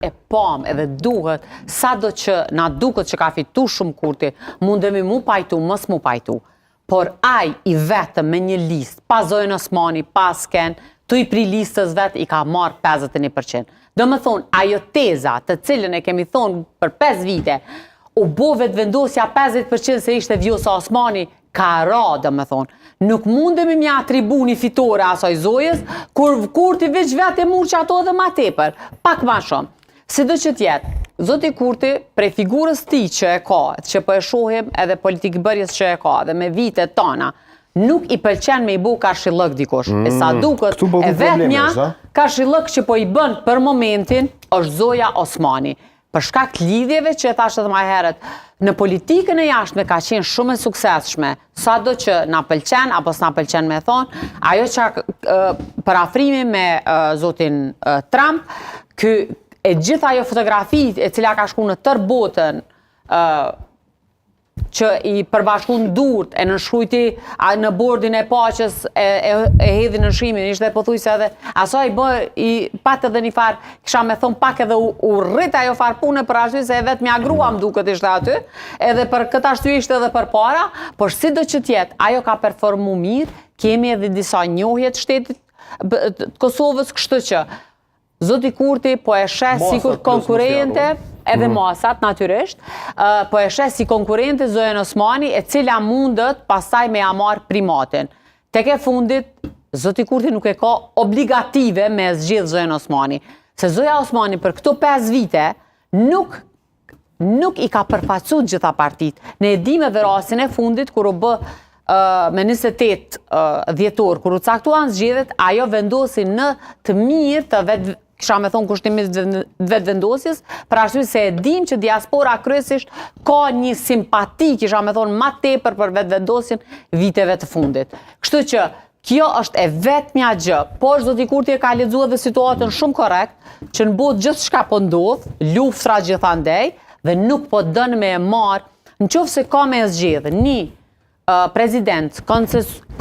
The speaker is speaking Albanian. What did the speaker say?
e pam edhe duhet, sa do që na duket që ka fitu shumë Kurti, mundemi mu pajtu, mës mu pajtu. Por aj i vetëm me një listë, pa Zojën Osmani, pa Sken, tu i pri listës vetë i ka marrë 51%. Do më thonë, ajo teza të cilën e kemi thonë për 5 vite, u bo vetë vendosja 50% se ishte Vjosa Osmani, ka ra, do më thonë. Nuk mundemi mja tribuni fitore asaj Zojës, kur Kurti veç vetë e murë që ato edhe ma tepër, pak ma shumë. Si do që tjetë, Zoti Kurti, prej figurës ti që e ka, që po e shohim edhe politikë bërjes që e ka, dhe me vite tona, nuk i pëlqen me i bu karshillëk dikush. E sa duket, e vetëmja karshillëk që po i bën për momentin, është Zoja Osmani. Për shkak të lidhjeve që e thashtë edhe ma herët, në politikën e jashtme ka qenë shumë e suksesshme, sa do që na pëlqen, apo s'na pëlqen me thonë, ajo që për afrimi me Zotin Trump, e gjitha ajo fotografi e cila ka shku në tër botën, që i përbashkun durt, e nënshkrujti në bordin e paqes, e hedhi në nshrimin, ishte e pëthuj edhe, asaj i pat edhe një farë, kisha me thonë pak edhe u rrit ajo farë pune për ashtu, se e vetë mja gruam duket ishte aty, edhe për këtë ashtu ishte edhe për para, por si do që tjetë, ajo ka performu mirë, kemi edhe disa njohjet shtetit të Kosovës, kështu që Zoti Kurti po e shes sikur konkurente, edhe masat, natyrisht, po e shes si konkurente Zojën Osmani, e cila mundet pastaj me amar primatin. Tek e fundit, Zoti Kurti nuk e ka obligative me zgjidh Zojën Osmani. Se Zoja Osmani për këto 5 vite nuk i ka përfacu gjitha partit. Ne e dim edhe rastin e fundit, kur u bë me 28 dhjetor, kur u caktuan zgjedhjet, ajo vendosi në të mirë të vetë, kisha me thonë kushtimit vetë vendosjes, për arsye se e dim që diaspora kryesisht ka një simpati, kisha me thonë ma tepër për vetë vendosjen viteve të fundit. Kështu që kjo është e vetmja gjë, por Zoti Kurti e ka lexuar dhe situatën shumë korrekt, që në botë gjithçka po ndodh, luftra gjithandej, dhe nuk po dën me e marr, nëse ka me zgjedhë një prezident